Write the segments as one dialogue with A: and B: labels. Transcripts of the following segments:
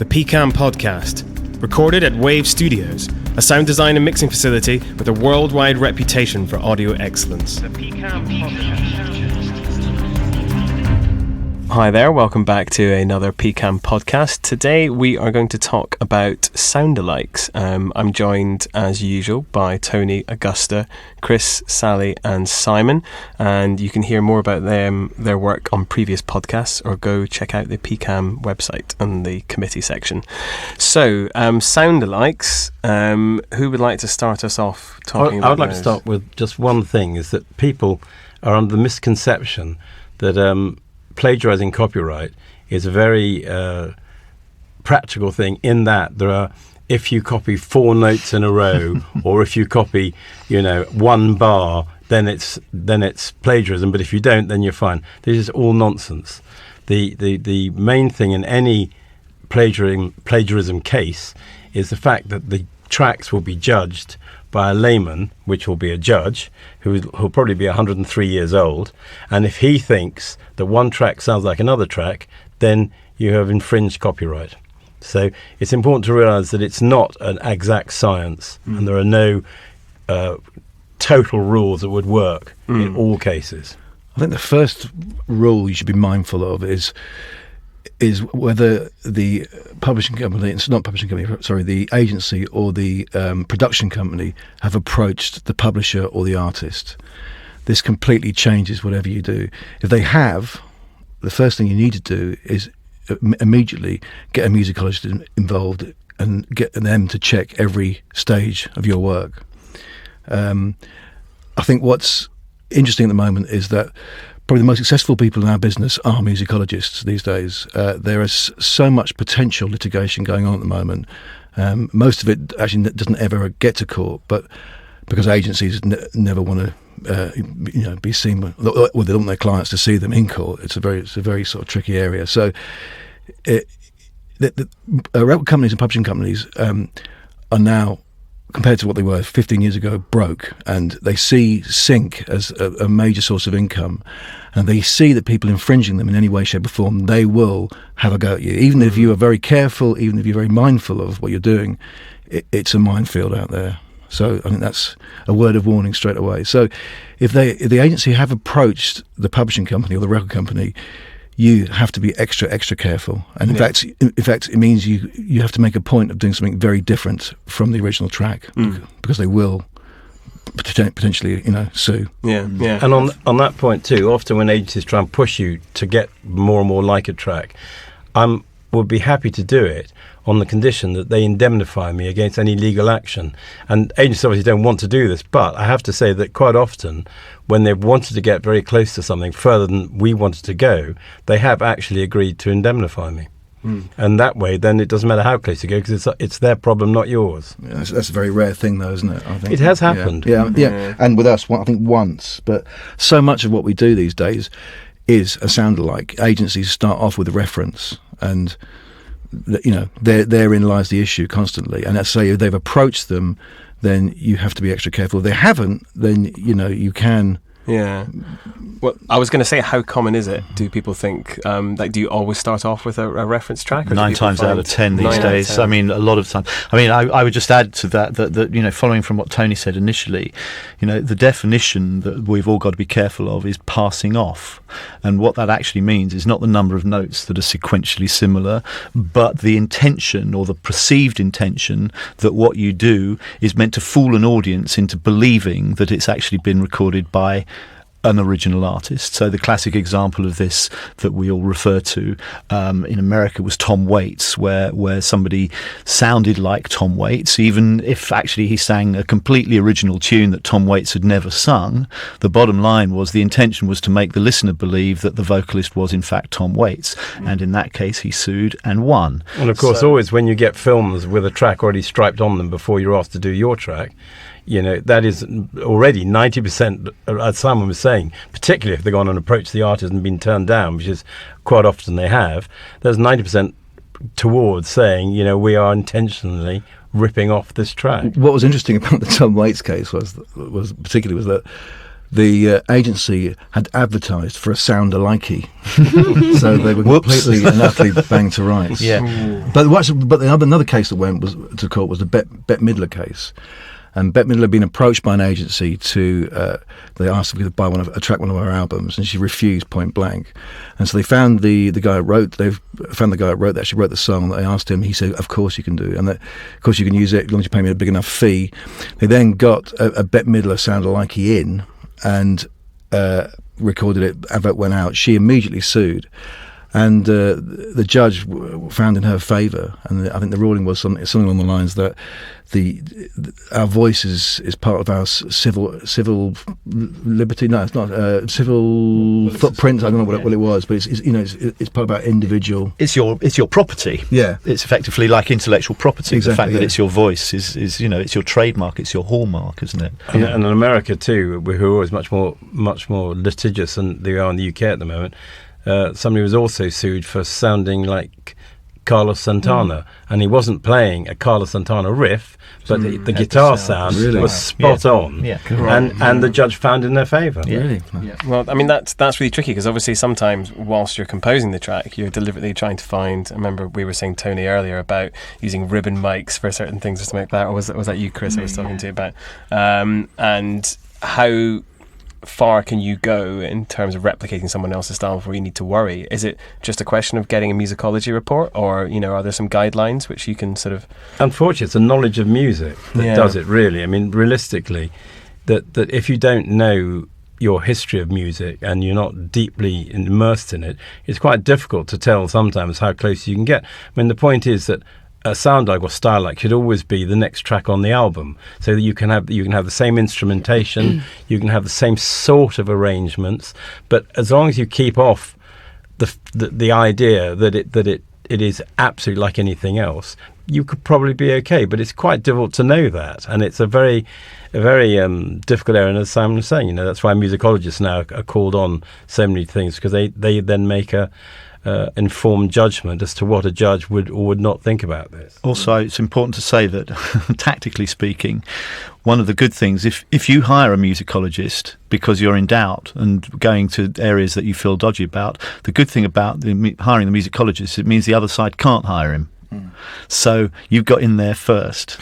A: the PCAM Podcast, recorded at Wave Studios, a sound design and mixing facility with a worldwide reputation for audio excellence. The PCAM Podcast. Hi there, welcome back to another PCAM Podcast. Today we are going to talk about sound-alikes. I'm joined, as usual, by Tony, Augusta, Chris, Sally and Simon, and you can hear more about their work on previous podcasts, or go check out the PCAM website and the committee section. So, sound-alikes, who would like to start us off talking about
B: I would like to start with just one thing, is that people are under the misconception that plagiarizing copyright is a very practical thing, in that there are, if you copy 4 notes in a row or if you copy, one bar, then it's plagiarism, but if you don't, then you're fine. This is all nonsense. The main thing in any plagiarism case is the fact that the tracks will be judged by a layman, which will be a judge, who'll probably be 103 years old, and if he thinks that one track sounds like another track, then you have infringed copyright. So it's important to realise that it's not an exact science, and there are no total rules that would work in all cases.
C: I think the first rule you should be mindful of is whether the publishing company, it's not publishing company, sorry, the agency or the production company have approached the publisher or the artist. This completely changes whatever you do. If they have, the first thing you need to do is immediately get a musicologist involved and get them to check every stage of your work. I think what's interesting at the moment is that probably the most successful people in our business are musicologists these days. There is so much potential litigation going on at the moment. Most of it actually doesn't ever get to court, but because agencies never want to be seen, or they don't want their clients to see them in court. It's a very sort of tricky area. So record companies and publishing companies are now, compared to what they were 15 years ago, broke, and they see sync as a major source of income, and they see that people infringing them in any way, shape or form, they will have a go at you. Even if you are very careful, even if you're very mindful of what you're doing, it's a minefield out there. So I think that's a word of warning straight away. So if the agency have approached the publishing company or the record company, you have to be extra careful, and in fact, it means you have to make a point of doing something very different from the original track, because they will potentially, sue.
A: Yeah.
B: And on that point too, often when agencies try and push you to get more and more like a track, I would be happy to do it on the condition that they indemnify me against any legal action. And agencies obviously don't want to do this, but I have to say that quite often, when they've wanted to get very close to something, further than we wanted to go, they have actually agreed to indemnify me. And that way, then it doesn't matter how close you go, because it's their problem, not yours.
C: Yeah, that's a very rare thing, though, isn't it? I think
B: it has happened.
C: Yeah. And with us, I think once, but so much of what we do these days is a sound-alike. Agencies start off with a reference, and therein lies the issue constantly. And let's say if they've approached them, then you have to be extra careful. If they haven't, then you can.
A: Yeah. Well, I was going to say, how common is it? Do people think, do you always start off with a reference track? Or
D: 9 times out of 10 these days. I mean, a lot of time. I mean, I would just add to that, following from what Tony said initially, the definition that we've all got to be careful of is passing off. And what that actually means is not the number of notes that are sequentially similar, but the intention, or the perceived intention, that what you do is meant to fool an audience into believing that it's actually been recorded by an original artist. So the classic example of this that we all refer to in America was Tom Waits, where somebody sounded like Tom Waits, even if actually he sang a completely original tune that Tom Waits had never sung. The bottom line was the intention was to make the listener believe that the vocalist was in fact Tom Waits, and in that case he sued and won.
B: And of course, always when you get films with a track already striped on them before you're asked to do your track, that is already 90%, as Simon was saying, particularly if they've gone and approached the artist and been turned down, which is quite often they have. There's 90% towards saying, we are intentionally ripping off this track.
C: What was interesting about the Tom Waits case was that the agency had advertised for a sound-alikey, so they were completely and utterly banged to rights.
D: Yeah.
C: But another case that went to court was the Bette Midler case. And Bette Midler had been approached by an agency they asked if we could buy one of our albums, and she refused point blank. And so they found the guy who wrote that actually wrote the song. They asked him, he said, "Of course you can do it, and that, of course you can use it as long as you pay me a big enough fee." They then got a Bette Midler sound-alikey in and recorded it. Advert went out. She immediately sued. And the judge found in her favour, and I think the ruling was something along the lines that our voice is part of our civil liberty. No, it's not civil footprint. I don't know what it was, but it's part of our individual.
D: It's your property.
C: Yeah,
D: it's effectively like intellectual property.
C: Exactly,
D: the fact that it's your voice is it's your trademark. It's your hallmark, isn't it?
B: And in America too, who are always much more litigious than they are in the UK at the moment. Somebody was also sued for sounding like Carlos Santana, and he wasn't playing a Carlos Santana riff, but the guitar sound was spot on.
D: Yeah.
B: And the judge found in their favour.
C: Yeah. Really?
A: Yeah. Well, I mean, that's really tricky, because obviously sometimes whilst you're composing the track, you're deliberately trying to find. I remember we were saying, Tony, earlier about using ribbon mics for certain things, just to make that. Or was that you, Chris? I was talking to you about, and how far can you go in terms of replicating someone else's style before you need to worry? Is it just a question of getting a musicology report, or are there some guidelines which you can sort of...
B: Unfortunately, it's a knowledge of music that does it, really. I mean, realistically, that if you don't know your history of music and you're not deeply immersed in it, it's quite difficult to tell sometimes how close you can get. I mean, the point is that a sound like or style like should always be the next track on the album, so that you can have the same instrumentation, you can have the same sort of arrangements, but as long as you keep off the idea that it is absolutely like anything else, you could probably be okay. But it's quite difficult to know that, and it's a very difficult area. And as Simon was saying, that's why musicologists now are called on so many things, because they then make a informed judgment as to what a judge would or would not think about this.
D: Also, it's important to say that, tactically speaking, one of the good things, if you hire a musicologist because you're in doubt and going to areas that you feel dodgy about, the good thing about hiring the musicologist, it means the other side can't hire him. So you've got in there first.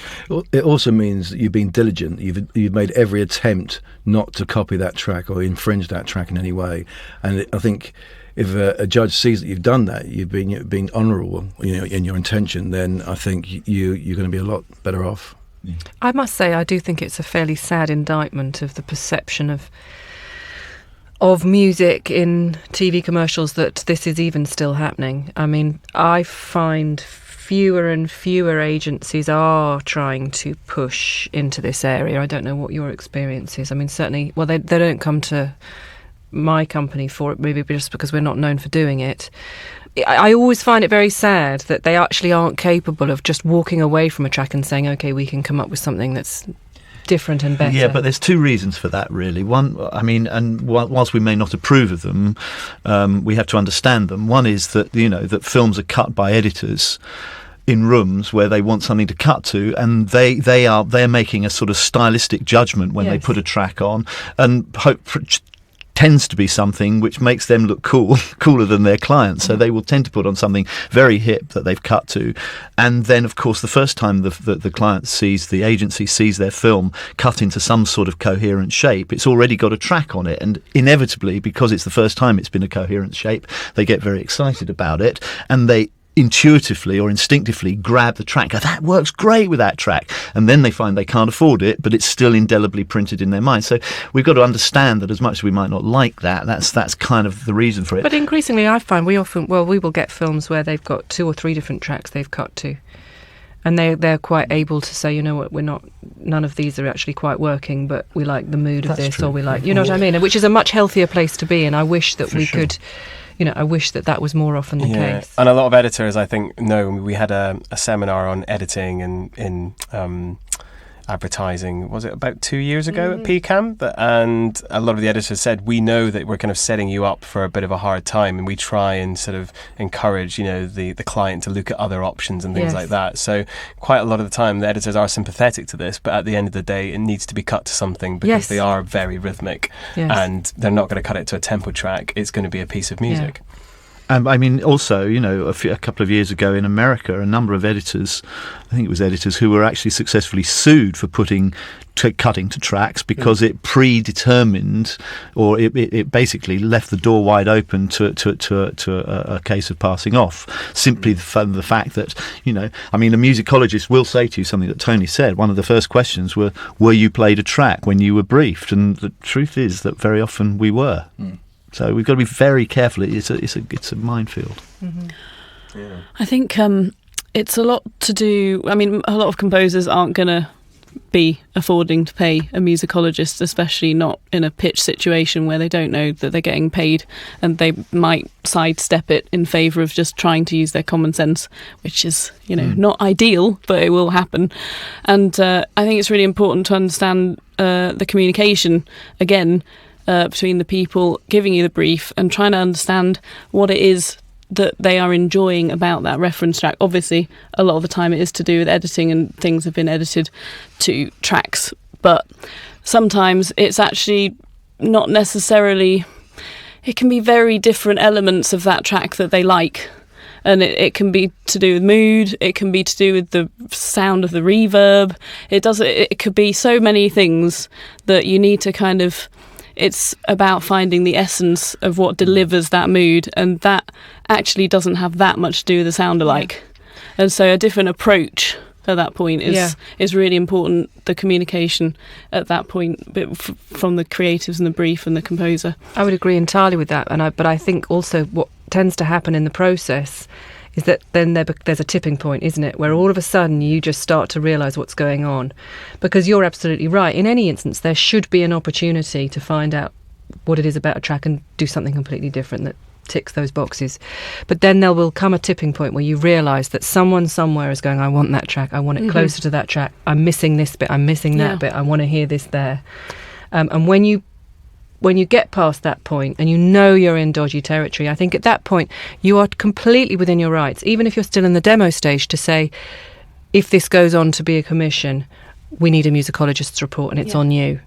C: It also means that you've been diligent. You've made every attempt not to copy that track or infringe that track in any way. And I think if a judge sees that you've done that, you've been honourable, in your intention, then I think you're going to be a lot better off.
E: I must say, I do think it's a fairly sad indictment of the perception of music in TV commercials that this is even still happening. I mean, I find fewer and fewer agencies are trying to push into this area. I don't know what your experience is. I mean, certainly, well, they don't come to my company for it, maybe just because we're not known for doing it. I always find it very sad that they actually aren't capable of just walking away from a track and saying, okay, we can come up with something that's different and better.
D: Yeah, but there's two reasons for that, really. One, I mean, and whilst we may not approve of them, we have to understand them. One is that, that films are cut by editors in rooms where they want something to cut to, and they're making a sort of stylistic judgment when they put a track on, and tends to be something which makes them look cooler than their clients. So they will tend to put on something very hip that they've cut to. And then, of course, the first time the client the agency sees their film cut into some sort of coherent shape, it's already got a track on it. And inevitably, because it's the first time it's been a coherent shape, they get very excited about it, and they intuitively or instinctively grab the track. Go, that works great with that track. And then they find they can't afford it, but it's still indelibly printed in their mind. So we've got to understand that as much as we might not like that, that's kind of the reason for it.
E: But increasingly I find we will get films where they've got 2 or 3 different tracks they've cut to. And they're quite able to say, what, none of these are actually quite working, but we like the mood of this, or we like, what I mean? Which is a much healthier place to be, and I wish that we could... I wish that was more often the case.
A: And a lot of editors, I think, we had a seminar on editing and advertising, was it about 2 years ago at PCAM? And a lot of the editors said, we know that we're kind of setting you up for a bit of a hard time, and we try and sort of encourage, the client to look at other options and things like that. So quite a lot of the time the editors are sympathetic to this, but at the end of the day it needs to be cut to something, because they are very rhythmic, and they're not going to cut it to a tempo track. It's going to be a piece of music.
D: I mean, also, a couple of years ago in America, a number of editors, I think it was editors, who were actually successfully sued for cutting to tracks because it predetermined, or it basically left the door wide open to a case of passing off, simply from the fact that, a musicologist will say to you something that Tony said. One of the first questions were you played a track when you were briefed? And the truth is that very often we were. So we've got to be very careful. It's a minefield.
F: Yeah. I think it's a lot to do. I mean, a lot of composers aren't going to be affording to pay a musicologist, especially not in a pitch situation where they don't know that they're getting paid, and they might sidestep it in favour of just trying to use their common sense, which is, not ideal, but it will happen. And I think it's really important to understand the communication, again, between the people giving you the brief and trying to understand what it is that they are enjoying about that reference track. Obviously, a lot of the time it is to do with editing, and things have been edited to tracks, but sometimes it's actually not necessarily. It can be very different elements of that track that they like, and it can be to do with mood, it can be to do with the sound of the reverb. It could be so many things that you need to kind of. It's about finding the essence of what delivers that mood, and that actually doesn't have that much to do with the sound alike. And so a different approach at that point is really important, the communication at that point from the creatives and the brief and the composer.
E: I would agree entirely with that, but I think also what tends to happen in the process is that then there's a tipping point, isn't it, where all of a sudden you just start to realise what's going on. Because you're absolutely right. In any instance, there should be an opportunity to find out what it is about a track and do something completely different that ticks those boxes. But then there will come a tipping point where you realise that someone somewhere is going, I want that track, I want it closer to that track, I'm missing this bit, I'm missing that bit, I want to hear this there. And when you get past that point and you're in dodgy territory, I think at that point you are completely within your rights, even if you're still in the demo stage, to say, if this goes on to be a commission, we need a musicologist's report and it's on you.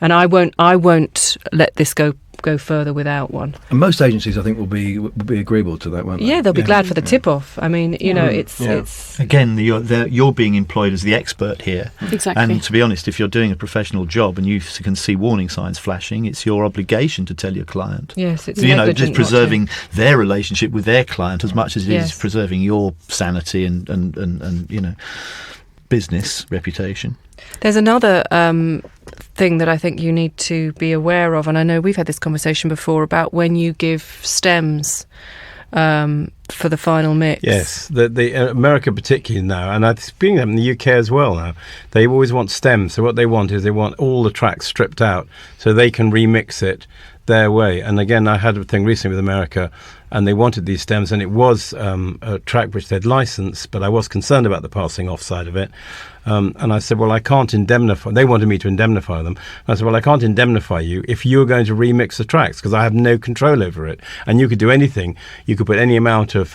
E: And I won't let this go further without one.
C: And most agencies, I think, will be agreeable to that, won't they?
E: Yeah, they'll be glad for the tip-off. I mean, it's...
D: Again, you're being employed as the expert here.
F: Exactly.
D: And to be honest, if you're doing a professional job and you can see warning signs flashing, it's your obligation to tell your client.
E: Yes, it's negligent
D: just preserving their relationship with their client as much as it is preserving your sanity and business reputation.
E: There's another thing that I think you need to be aware of, and I know we've had this conversation before about when you give stems for the final mix.
B: Yes, the America particularly now, and I've seen them in the UK as well now, they always want stems. So what they want is they want all the tracks stripped out so they can remix it their way. And again, I had a thing recently with America, and they wanted these stems, and it was a track which they'd licensed, but I was concerned about the passing off side of it. And I said, well, I can't indemnify. They wanted me to indemnify them. And I said, well, I can't indemnify you if you're going to remix the tracks, because I have no control over it. And you could do anything. You could put any amount of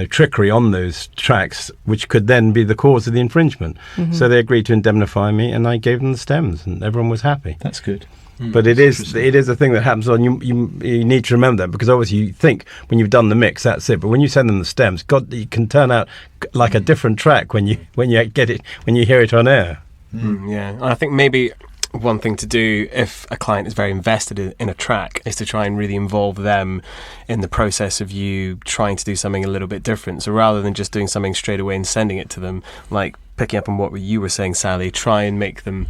B: trickery on those tracks, which could then be the cause of the infringement. Mm-hmm. So they agreed to indemnify me, and I gave them the stems, and everyone was happy.
D: That's good.
B: But it is a thing that happens on you need to remember that, because obviously you think when you've done the mix that's it, but when you send them the stems, God, it can turn out like a different track when you hear it on air.
A: Yeah, I think maybe one thing to do if a client is very invested in a track is to try and really involve them in the process of you trying to do something a little bit different. So rather than just doing something straight away and sending it to them, like picking up on what you were saying, Sally, try and make them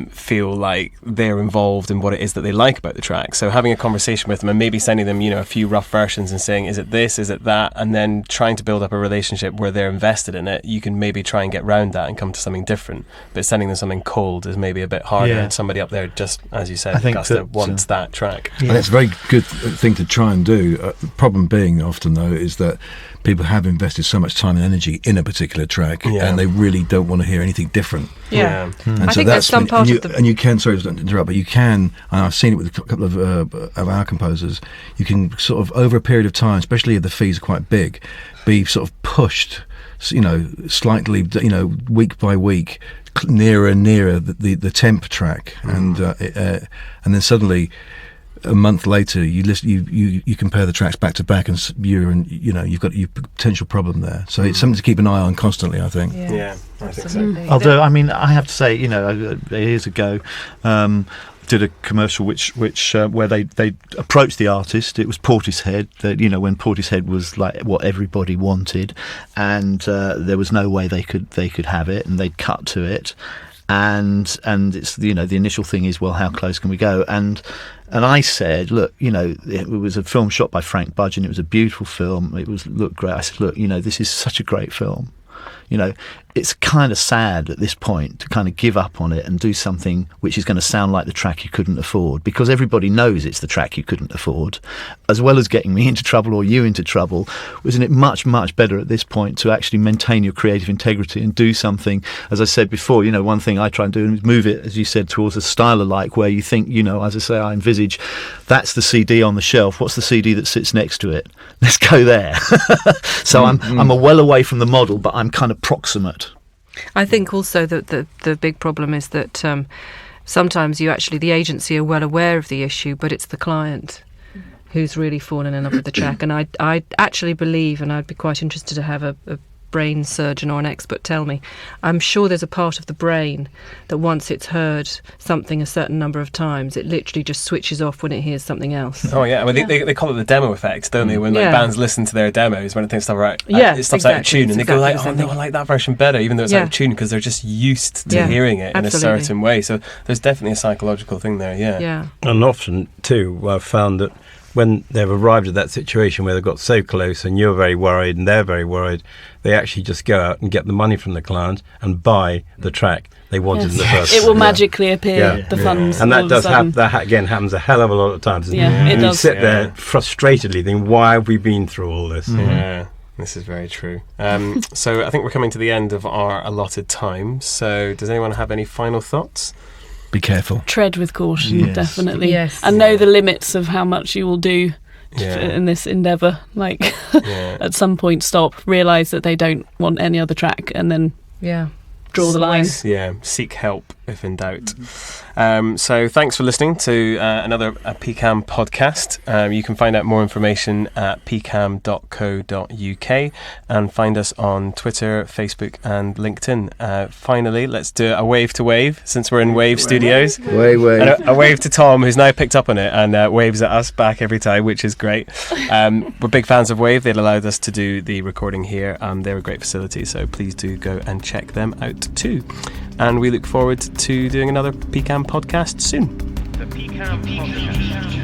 A: feel like they're involved in what it is that they like about the track. So having a conversation with them and maybe sending them, a few rough versions and saying, is it this, is it that, and then trying to build up a relationship where they're invested in it. You can maybe try and get round that and come to something different, but sending them something cold is maybe a bit harder, and somebody up there, just as you said, Augusta, wants that track.
C: And it's a very good thing to try and do. The problem being often though is that people have invested so much time and energy in a particular track,
A: Yeah.
C: and they really don't want to hear anything different.
E: Yeah.
C: And
E: I
C: so
E: think there's some part of the...
C: and you can, sorry to interrupt, but you can, and I've seen it with a couple of our composers, you can sort of, over a period of time, especially if the fees are quite big, be sort of pushed, slightly, week by week, nearer and nearer the temp track, and then suddenly, a month later, you compare the tracks back to back, and you've got your potential problem there. So it's something to keep an eye on constantly, I think.
A: Yeah, I think so.
D: Although, I mean, I have to say, years ago, did a commercial which where they approached the artist. It was Portishead. When Portishead was like what everybody wanted, and there was no way they could have it, and they'd cut to it. And it's the initial thing is, well, how close can we go? And I said, look, it was a film shot by Frank Budgeon. It was a beautiful film. It looked great. I said, look, this is such a great film. It's kind of sad at this point to kind of give up on it and do something which is going to sound like the track you couldn't afford, because everybody knows it's the track you couldn't afford, as well as getting me into trouble or you into trouble. Wasn't it much, much better at this point to actually maintain your creative integrity and do something, as I said before, one thing I try and do is move it, as you said, towards a style alike where you think, as I say, I envisage that's the CD on the shelf. What's the CD that sits next to it? Let's go there. So I'm a well away from the model, but I'm kind of proximate.
E: I think also that the big problem is that sometimes the agency are well aware of the issue, but it's the client who's really fallen in love with the track. And I actually believe, and I'd be quite interested to have a brain surgeon or an expert tell me, I'm sure there's a part of the brain that once it's heard something a certain number of times, it literally just switches off when it hears something else.
A: Oh yeah, I mean, they call it the demo effect, don't they? When bands listen to their demos, when it thinks stuff it stops out of tune, and they go like, oh no, I like that version better, even though it's out of tune, because they're just used to hearing it in a certain way. So there's definitely a psychological thing there. Yeah.
B: And often too, I've found that when they've arrived at that situation where they've got so close and you're very worried and they're very worried, they actually just go out and get the money from the client and buy the track they wanted in the first.
F: It will magically appear, the funds.
B: And that does happen. That again happens a hell of a lot of times.
F: It does.
B: You sit there frustratedly thinking, why have we been through all this?
A: Yeah. This is very true. So I think we're coming to the end of our allotted time. So does anyone have any final thoughts?
C: Be careful.
F: Tread with caution, definitely.
E: Yes.
F: And know the limits of how much you will do in this endeavour. At some point stop, realise that they don't want any other track, and then draw the line.
A: Yeah, seek help if in doubt. So thanks for listening to another PCAM podcast. You can find out more information at pcam.co.uk and find us on Twitter, Facebook and LinkedIn. Finally, let's do a wave to wave, since we're in Wave Studios.
C: Wave.
A: And a wave to Tom, who's now picked up on it and waves at us back every time, which is great. We're big fans of Wave. They'd allowed us to do the recording here. They're a great facility, so please do go and check them out too. And we look forward to doing another PCAM podcast soon.
G: The PCAM Podcast.